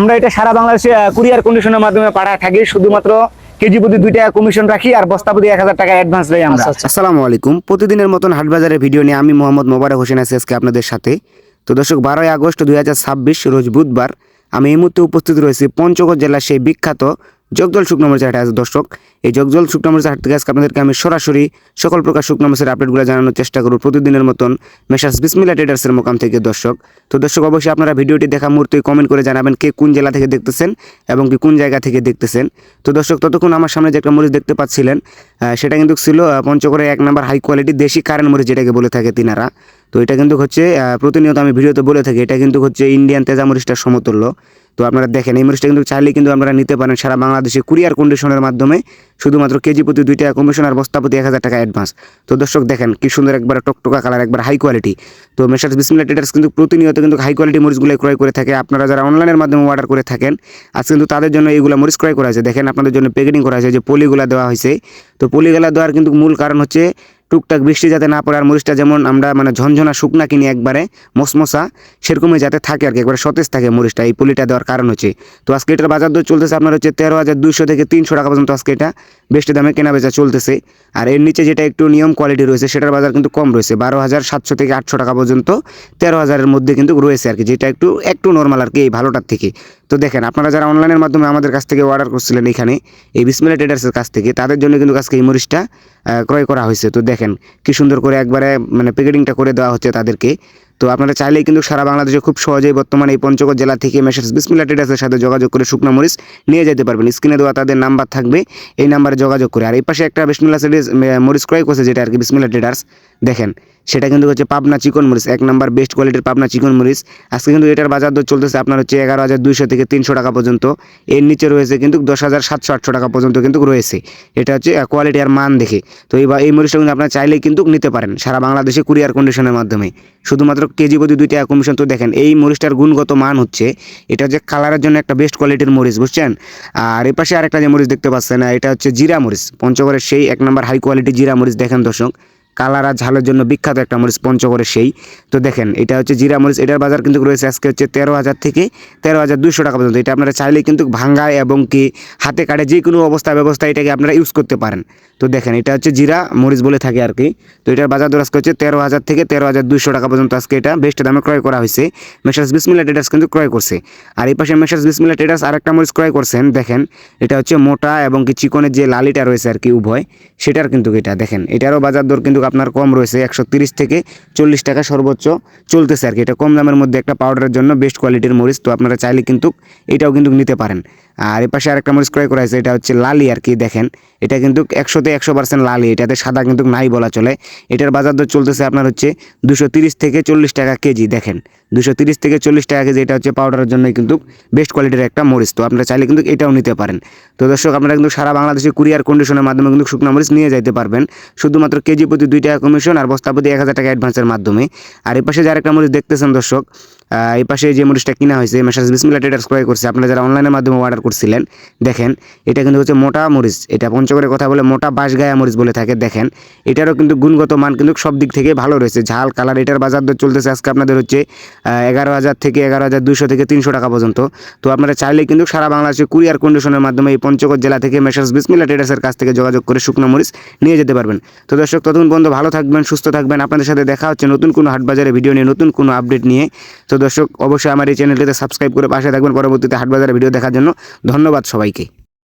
আমরা এটা সারা বাংলাদেশে কুরিয়ার কন্ডিশনের মাধ্যমে পাঠায় থাকি। শুধুমাত্র কেজি প্রতি 2 টাকা কমিশন রাখি আর বস্তা প্রতি 1000 টাকা অ্যাডভান্স দেই আমরা। আসসালামু আলাইকুম। প্রতিদিনের মতন হাটবাজারের ভিডিও নিয়ে আমি মোহাম্মদ মোবারক হোসেন আছি আজকে আপনাদের সাথে। তো দর্শক, 12ই আগস্ট 2026 রোজ বুধবার আমি এই মুহূর্তে উপস্থিত রয়েছি পঞ্চগড় জেলার সেই বিখ্যাত জগজল শুকনো মরিচের হাটে। আছে দর্শক, এই জগজল শুকনো মরিচের হাট থেকে আজকে আপনাদেরকে আমি সরাসরি সকল প্রকার শুকনো মরিচের আপডেটগুলো জানানোর চেষ্টা করব প্রতিদিনের মতন মেসার্স বিসমিল্লাহ ট্রেডার্সের মোকাম থেকে। দর্শক, তো দর্শক অবশ্যই আপনারা ভিডিওটি দেখা মুহূর্তে কমেন্ট করে জানাবেন কে কোন জেলা থেকে দেখতেছেন এবং কি কোন জায়গা থেকে দেখতেছেন। তো দর্শক, ততক্ষণ আমার সামনে যে একটা মরিচ দেখতে পাচ্ছিলেন সেটা কিন্তু ছিল পঞ্চগড়ের 1 নম্বর হাই কোয়ালিটি দেশি কারেন্ট মরিচ যেটাকে বলে থাকে তিনারা। তো এটা কিন্তু হচ্ছে প্রতিনিয়ত আমি ভিডিওতে বলে থাকি, এটা কিন্তু হচ্ছে ইন্ডিয়ান তেজা মরিচটার সমতুল্য। তো আপনারা দেখেন, এই মরিচটা কিন্তু চাইলে কিন্তু আপনারা নিতে পারেন সারা বাংলাদেশে কুরিয়ার কন্ডিশনের মাধ্যমে। শুধুমাত্র কেজি প্রতি 2 টাকা কমিশন আর বস্তা প্রতি 1000 টাকা অ্যাডভান্স। তো দর্শক দেখেন কি সুন্দর একবার টকটকা কালার, একবার হাই কোয়ালিটি। তো মেসার্স বিসমিল্লাহ ট্রেডার্স কিন্তু প্রতিনিয়ত কিন্তু হাই কোয়ালিটি মরিচগুলো ক্রয় করে থাকে। আপনারা যারা অনলাইনের মাধ্যমে অর্ডার করে থাকেন, আজকে কিন্তু তাদের জন্য এইগুলো মরিচ ক্রয় করা হয়েছে। দেখেন আপনাদের জন্য প্যাকেটিং করা হয়েছে, যে পলিগুলা দেওয়া হয়েছে। তো পলিগুলা দেওয়ার কিন্তু মূল কারণ হচ্ছে টুকটাক বৃষ্টি যাতে না পড়ে আর মরিচটা যেমন আমরা ঝনঝনা শুকনা কিনি একবারে মসমসা, সেরকমই যাতে থাকে আর কি, একবারে সতেজ থাকে মরিচটা। এই পলিটা দেওয়ার কারণ হচ্ছে। তো আজকে এটার বাজার দর চলতেছে আপনার হচ্ছে 13,200 থেকে 300 টাকা পর্যন্ত আজকে এটা বেশি দামে কেনা বেচা চলতেছে। আর এর নিচে যেটা একটু নিয়ম কোয়ালিটি রয়েছে সেটার বাজার কিন্তু কম রয়েছে, 12,700 থেকে 800 টাকা পর্যন্ত 13,000-এর মধ্যে কিন্তু রয়েছে আর কি, যেটা একটু নর্মাল আর কি এই ভালোটার থেকে। তো দেখেন, আপনারা যারা অনলাইনের মাধ্যমে আমাদের কাছ থেকে অর্ডার করছিলেন এখানে এই বিসমিল্লাহ ট্রেডার্সের কাছ থেকে, তাদের জন্য কিন্তু আজকে এই মরিচটা ক্রয় করা হয়েছে। তো দেখেন কি সুন্দর করে একবারে প্যাকেটিংটা করে দেওয়া হচ্ছে তাদেরকে। তো আপনারা চাইলেই কিন্তু সারা বাংলাদেশে খুব সহজেই বর্তমানে এই পঞ্চগড় জেলা থেকে মেসার্স বিসমিল্লাহ ট্রেডার্সের সাথে যোগাযোগ করে শুকনো মরিচ নিয়ে যেতে পারবেন। স্ক্রিনে দেওয়া তাদের নাম্বার থাকবে, এই নাম্বারে যোগাযোগ করে। আর এই পাশে একটা বিসমিল্লাহ মরিচ ক্রয় করছে যেটা আর কি বিসমিল্লাহ ট্রেডার্স, দেখেন সেটা কিন্তু হচ্ছে পাবনা চিকন মরিচ, 1 নম্বর বেস্ট কোয়ালিটির পাবনা চিকন মরিচ। আজকে কিন্তু এটার বাজার দর চলতেছে আপনার হচ্ছে 11,200 থেকে 300 টাকা পর্যন্ত। এর নিচে রয়েছে কিন্তু 10,700-800 টাকা পর্যন্ত কিন্তু রয়েছে। এটা হচ্ছে কোয়ালিটি আর মান দেখে। তো এই মরিচটা কিন্তু আপনারা চাইলেই কিন্তু নিতে পারেন সারা বাংলাদেশে কুরিয়ার কন্ডিশনের মাধ্যমে, শুধুমাত্র কেজি প্রতি 2 টাকা কমিশন। তো দেখেন এই মরিচটার গুণগত মান হচ্ছে, এটা হচ্ছে কালারের জন্য একটা বেস্ট কোয়ালিটির মরিচ, বুঝছেন। আর এই পাশে আরেকটা যে মরিচ দেখতে পাচ্ছেন, এটা হচ্ছে জিরা মরিচ, পঞ্চগড়ের সেই 1 নম্বর হাই কোয়ালিটি জিরা মরিচ। দেখেন দর্শক, কালার আর ঝালের জন্য বিখ্যাত একটা মরিচ পঞ্চগড়ের সেই। তো দেখেন এটা হচ্ছে জিরা মরিচ, এটার বাজার কিন্তু রয়েছে আজকে হচ্ছে 13,000 থেকে 13,200 টাকা পর্যন্ত। এটা আপনারা চাইলে কিন্তু ভাঙ্গায় এবং কি হাতে কাটে যে কোনো ব্যবস্থা এটাকে আপনারা ইউজ করতে পারেন। তো দেখেন এটা হচ্ছে জিরা মরিচ বলে থাকে আর কি। তো এটার বাজার দর আজকে হচ্ছে 13,000 থেকে 13,200 টাকা পর্যন্ত আজকে এটা বেস্ট দামে ক্রয় করা হয়েছে। মেসার্স বিসমিল্লাহ ট্রেডার্স কিন্তু ক্রয় করছে। আর এই পাশে মেসার্স বিসমিল্লাহ ট্রেডার্স আরেকটা মরিচ ক্রয় করছেন। দেখেন এটা হচ্ছে মোটা এবং কি চিকনের যে লালিটা রয়েছে আর কি উভয়, সেটার কিন্তু এটা দেখেন এটারও বাজার দর কিন্তু আপনার কম রয়েছে, 130 থেকে 40 টাকা সর্বোচ্চ চলতেছে আর কি। এটা কম দামের মধ্যে একটা পাউডারের জন্য বেস্ট কোয়ালিটির মরিচ। তো আপনারা চাইলে কিন্তু এটাও কিন্তু নিতে পারেন। আর এপাশে আরেকটা মরিচ ক্রয় করা হয়েছে, এটা হচ্ছে লালি আর কি। দেখেন এটা কিন্তু 100% লালি, এটাতে সাদা কিন্তু নাই বলা চলে। এটার বাজার দর চলতেছে আপনার হচ্ছে 230 থেকে 40 টাকা কেজি। দেখেন 230 থেকে 40 টাকা কেজি, এটা হচ্ছে পাউডারের জন্য কিন্তু বেস্ট কোয়ালিটির একটা মরিচ। তো আপনারা চাইলে কিন্তু এটাও নিতে পারেন। তো দর্শক, আপনারা কিন্তু সারা বাংলাদেশে কুরিয়ার কন্ডিশনের মাধ্যমে কিন্তু শুকনো মরিচ নিয়ে যেতে পারবেন, শুধুমাত্র কেজি প্রতি 2 টাকা কমিশন আর বস্তা প্রতি 1000 টাকা অ্যাডভান্সের মাধ্যমে। আর এই পাশে যে আরেকটা মরিচ দেখতেছেন দর্শক, এই পাশে যে মরিচটা কিনা হয়েছে মেসার্স বিসমিল্লাহ ট্রেডার্স ক্রয় করছে, আপনারা যারা অনলাইনের মাধ্যমে অর্ডার করছিলেন, দেখেন এটা কিন্তু হচ্ছে মোটা মরিচ। এটা পঞ্চগড়ের কথা বলে মোটা বাঁশগায়া মরিচ বলে থাকে। দেখেন এটারও কিন্তু গুণগত মান কিন্তু সব দিক থেকে ভালো রয়েছে, ঝাল কালার। এটার বাজার দর চলতেছে আজকে আপনাদের হচ্ছে 11,000 থেকে 11,200 থেকে 300 টাকা পর্যন্ত। তো আপনারা চাইলে কিন্তু সারা বাংলাদেশে কুরিয়ার কন্ডিশনের মাধ্যমে এই পঞ্চগড় জেলা থেকে মেসার্স বিসমিল্লাহ ট্রেডার্সের কাছ থেকে যোগাযোগ করে শুকনো মরিচ নিয়ে যেতে পারবেন। তো দর্শক, ততক্ষণ পর্যন্ত ভালো থাকবেন, সুস্থ থাকবেন। আপনাদের সাথে দেখা হচ্ছে নতুন কোনো হাটবাজারের ভিডিও নিয়ে, নতুন কোনো আপডেট নিয়ে। তো দর্শক, অবশ্যই আমার এই চ্যানেলটিতে সাবস্ক্রাইব করে পাশে থাকবেন পরবর্তীতে হাটবাজারের ভিডিও দেখার জন্য। ধন্যবাদ সবাইকে।